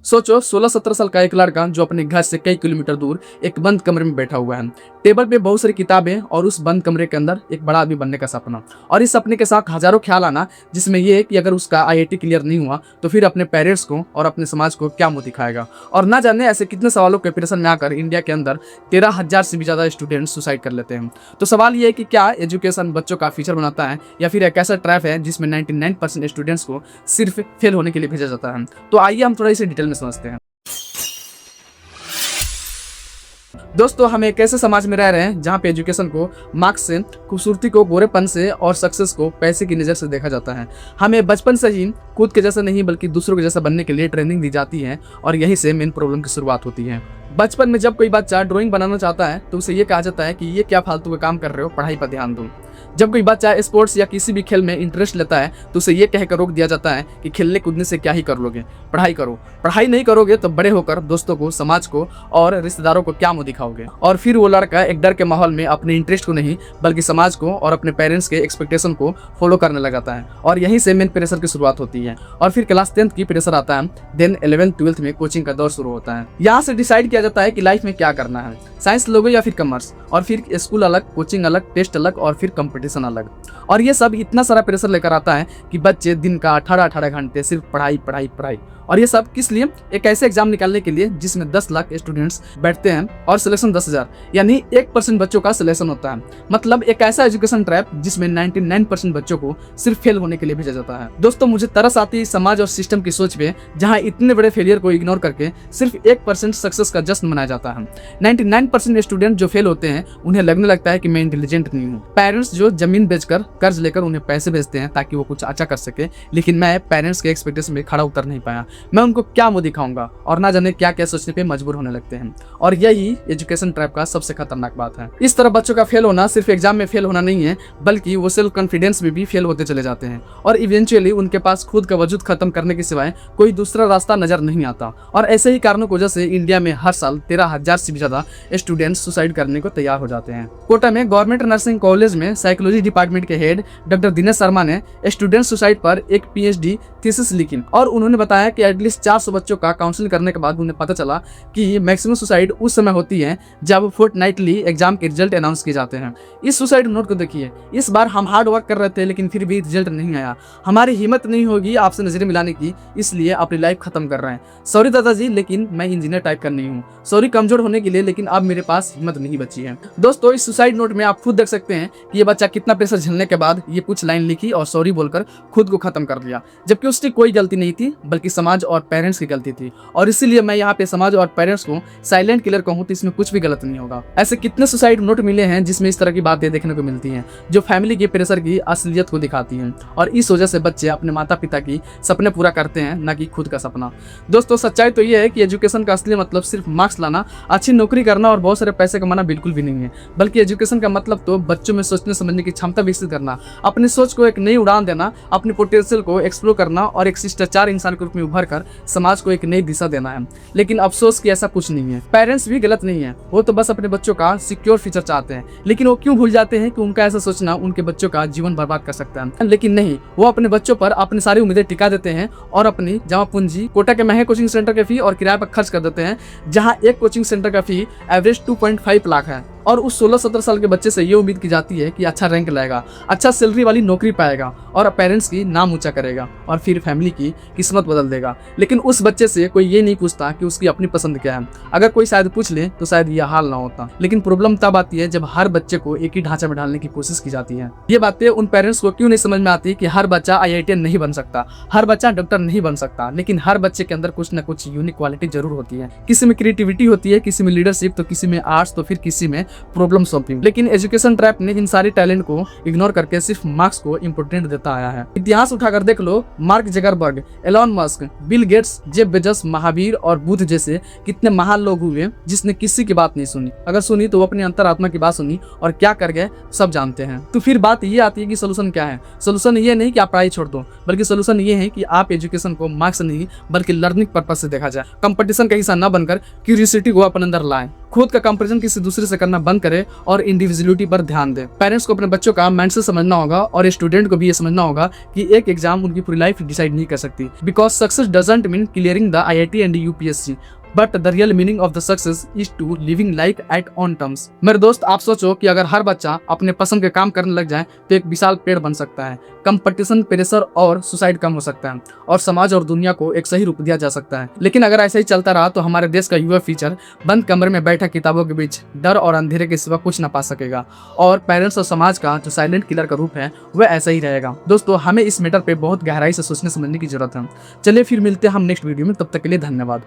सोचो 16-17 साल का एक लड़का जो अपने घर से कई किलोमीटर दूर एक बंद कमरे में बैठा हुआ है। टेबल पे बहुत सारी किताबें और उस बंद कमरे के अंदर एक बड़ा आदमी बनने का सपना, और इस सपने के साथ हजारों ख्याल आना, जिसमें ये है कि अगर उसका आईआईटी क्लियर नहीं हुआ तो फिर अपने पेरेंट्स को और अपने समाज को क्या मुंह दिखाएगा। और ना जाने ऐसे कितने सवालों के प्रेशर में आकर इंडिया के अंदर 13,000 से भी ज्यादा स्टूडेंट सुसाइड कर लेते हैं। तो सवाल ये है कि क्या एजुकेशन बच्चों का फ्यूचर बनाता है या फिर एक ऐसा ट्रैप है जिसमें 99% स्टूडेंट्स को सिर्फ फेल होने के लिए भेजा जाता है। तो आइए हम थोड़ा इसे डिटेल में समझते हैं। दोस्तों, हम एक ऐसे समाज में रह रहे हैं जहाँ पे एजुकेशन को मार्क्स से, खूबसूरती को गोरेपन से और सक्सेस को पैसे की नज़र से देखा जाता है। हमें बचपन से ही खुद के जैसा नहीं बल्कि दूसरों के जैसा बनने के लिए ट्रेनिंग दी जाती है, और यहीं से मेन प्रॉब्लम की शुरुआत होती है। बचपन में जब कोई बच्चा ड्राइंग बनाना चाहता है तो उसे ये कहा जाता है कि ये क्या फालतू का काम कर रहे हो, पढ़ाई पर ध्यान दो। जब कोई बच्चा स्पोर्ट्स या किसी भी खेल में इंटरेस्ट लेता है तो उसे ये कहकर रोक दिया जाता है कि खेलने कूदने से क्या ही कर लोगे, पढ़ाई करो। पढ़ाई नहीं करोगे तो बड़े होकर दोस्तों को, समाज को और रिश्तेदारों को क्या मुंह दिखाओगे। और फिर वो लड़का एक डर के माहौल में अपने इंटरेस्ट को नहीं बल्कि समाज को और अपने पेरेंट्स के एक्सपेक्टेशन को फॉलो करने लगाता है, और यहीं से मेन प्रेशर की शुरुआत होती है। और फिर क्लास 10th की प्रेशर आता है, देन 11th-12th में कोचिंग का दौर शुरू होता है। यहाँ से डिसाइड किया जाता है कि लाइफ में क्या करना है, साइंस लोगे या फिर कॉमर्स, और फिर स्कूल अलग, कोचिंग अलग, टेस्ट अलग और फिर कंपटीशन अलग। और ये सब इतना सारा प्रेशर लेकर आता है कि बच्चे दिन का 18-18 घंटे सिर्फ पढ़ाई पढ़ाई पढ़ाई। और ये सब किस लिए? एक ऐसे एग्जाम निकालने के लिए जिसमें 10 लाख स्टूडेंट्स बैठते हैं और सिलेक्शन 10,000, यानी 1% बच्चों का सिलेक्शन होता है। मतलब एक ऐसा एजुकेशन ट्रैप जिसमें 99% बच्चों को सिर्फ फेल होने के लिए भेजा जाता है। दोस्तों, मुझे तरस आती है समाज और सिस्टम की सोच पे, जहाँ इतने बड़े फेलियर को इग्नोर करके सिर्फ 1% सक्सेस का जश्न मनाया जाता है। 99% स्टूडेंट जो फेल होते हैं उन्हें लगने लगता है कि मैं इंटेलिजेंट नहीं हूँ। पेरेंट्स जो जमीन बेचकर कर्ज लेकर उन्हें पैसे भेजते हैं ताकि वो कुछ अच्छा कर सके, लेकिन मैं पेरेंट्स के एक्सपेक्टेशन में खड़ा उतर नहीं पाया। मैं उनको क्या मुंह दिखाऊंगा, और ना जाने क्या क्या सोचने पे मजबूर होने लगते हैं। और यही एजुकेशन ट्रैप का सबसे खतरनाक बात है। इस तरह बच्चों का फेल होना सिर्फ एग्जाम में फेल होना नहीं है, बल्कि वो सेल्फ कॉन्फिडेंस में भी फेल होते चले जाते हैं, और इवेंचुअली उनके पास खुद का वजूद खत्म करने के सिवाय कोई दूसरा रास्ता नजर नहीं आता। और ऐसे ही कारणों की वजह से इंडिया में हर साल 13,000 से भी ज्यादा स्टूडेंट्स सुसाइड करने को तैयार हो जाते हैं। कोटा में गवर्नमेंट नर्सिंग कॉलेज में साइकोलॉजी डिपार्टमेंट के हेड डॉक्टर दिनेश शर्मा ने स्टूडेंट सुसाइड पर एक पीएचडी थीसिस लिखी, और उन्होंने बताया कि एटलीस्ट 400 बच्चों का काउंसलिंग करने के बाद उन्हें पता चला कि मैक्सिमम सुसाइड उस समय होती है जब फोर्टनाइटली एग्जाम के रिजल्ट अनाउंस किए जाते हैं। इस सुसाइड नोट को देखिए, इस बार हम हार्ड वर्क कर रहे थे लेकिन फिर भी रिजल्ट नहीं आया, हमारी हिम्मत नहीं होगी आपसे नजरें मिलाने की, इसलिए अपनी लाइफ खत्म कर रहे हैं। सॉरी दादाजी, लेकिन मैं इंजीनियर टाइप का नहीं हूँ। सॉरी कमजोर होने के लिए, लेकिन अब मेरे पास हिम्मत नहीं बची है। दोस्तों, इस सुसाइड नोट में आप खुद देख सकते हैं कि ये बच्चा कितना प्रेशर झेलने के बाद ये कुछ लाइन लिखी और सॉरी बोलकर खुद को खत्म कर लिया, जबकि उसकी कोई गलती नहीं थी बल्कि समाज और पेरेंट्स की गलती थी। और इसीलिए मैं यहाँ पे समाज और पेरेंट्स को साइलेंट किलर कहूँ तो इसमें कुछ भी गलत नहीं होगा। ऐसे कितने सुसाइड नोट मिले हैं जिसमें इस तरह की बातें देखने को मिलती हैं, जो फैमिली के प्रेशर की असलियत को दिखाती हैं, और इस वजह से बच्चे अपने माता पिता की सपने पूरा करते हैं, न कि खुद का सपना। दोस्तों, सच्चाई तो ये है कि एजुकेशन का असली मतलब सिर्फ मार्क्स लाना, अच्छी नौकरी करना और बहुत सारे पैसे कमाना बिल्कुल भी नहीं है, बल्कि एजुकेशन का मतलब तो बच्चों में सोचने समझने की क्षमता विकसित करना, अपनी सोच को एक नई उड़ान देना, अपनी पोटेंशियल को एक्सप्लोर करना और एक शिष्टाचार इंसान के रूप में उभर कर समाज को एक नई दिशा देना है। लेकिन अफसोस कि ऐसा कुछ नहीं है। पेरेंट्स भी गलत नहीं है, वो तो बस अपने बच्चों का सिक्योर फ्यूचर चाहते हैं, लेकिन वो क्यों भूल जाते हैं कि उनका ऐसा सोचना उनके बच्चों का जीवन बर्बाद कर सकता है। लेकिन नहीं, वो अपने बच्चों पर अपनी सारी उम्मीदें टिका देते हैं और अपनी जमा पूंजी कोटा के महंगे कोचिंग सेंटर के फी और किराए पर खर्च कर देते हैं, जहाँ एक कोचिंग सेंटर का फी एवरेज 2.5 लाख है। और उस 16-17 साल के बच्चे से ये उम्मीद की जाती है कि अच्छा रैंक लाएगा, अच्छा सैलरी वाली नौकरी पाएगा और पेरेंट्स की नाम ऊंचा करेगा और फिर फैमिली की किस्मत बदल देगा। लेकिन उस बच्चे से कोई ये नहीं पूछता कि उसकी अपनी पसंद क्या है। अगर कोई शायद पूछ ले तो शायद यह हाल ना होता। लेकिन प्रॉब्लम तब आती है जब हर बच्चे को एक ही ढांचा में डालने की कोशिश की जाती है। ये बातें उन पेरेंट्स को क्यों नहीं समझ में आती कि हर बच्चा IITian नहीं बन सकता, हर बच्चा डॉक्टर नहीं बन सकता, लेकिन हर बच्चे के अंदर कुछ न कुछ यूनिक क्वालिटी जरूर होती है। किसी में क्रिएटिविटी होती है, किसी में लीडरशिप, तो किसी में आर्ट्स, तो फिर किसी में प्रॉब्लम सॉल्विंग। लेकिन एजुकेशन ट्रैप ने इन सारे टैलेंट को इग्नोर करके सिर्फ मार्क्स को इंपोर्टेंट देता आया है। इतिहास उठाकर देख लो, Mark Zuckerberg, Elon Musk, Bill Gates, Jeff Bezos, Mahavir और बुद्ध जैसे कितने महान लोग हुए जिसने किसी की बात नहीं सुनी। अगर सुनी तो वो अपनी अंतरात्मा की बात सुनी और क्या कर गए सब जानते हैं। तो फिर बात ये आती है कि सोल्यूशन क्या है। सोल्यूशन ये नहीं कि आप पढ़ाई छोड़ दो, बल्कि सोल्यूशन ये है कि आप एजुकेशन को मार्क्स नहीं बल्कि लर्निंग पर्पज से देखा जाए। कंपटीशन का हिस्सा न बनकर क्यूरियोसिटी को अपने अंदर लाएं, खुद का कंपैरिजन किसी दूसरे से करना बंद करे और इंडिविजुअलिटी पर ध्यान दे। पेरेंट्स को अपने बच्चों का माइंडसेट समझना होगा और स्टूडेंट को भी ये समझना होगा कि एक एग्जाम उनकी पूरी लाइफ डिसाइड नहीं कर सकती। Because success doesn't mean clearing the IIT and UPSC, but the real meaning of the success is to living life at own terms. मेरे दोस्त, आप सोचो कि अगर हर बच्चा अपने पसंद के काम करने लग जाए तो एक विशाल पेड़ बन सकता है, कंपटीशन, प्रेशर और सुसाइड कम हो सकता है और समाज और दुनिया को एक सही रूप दिया जा सकता है। लेकिन अगर ऐसा ही चलता रहा तो हमारे देश का युवा फ्यूचर बंद कमरे में बैठा किताबों के बीच डर और अंधेरे के सिवा कुछ ना पा सकेगा और पेरेंट्स और समाज का जो साइलेंट किलर का रूप है वह ऐसा ही रहेगा। दोस्तों, हमें इस मैटर पे बहुत गहराई से सोचने समझने की जरूरत है। चलिए फिर मिलते हैं हम नेक्स्ट वीडियो में, तब तक के लिए धन्यवाद।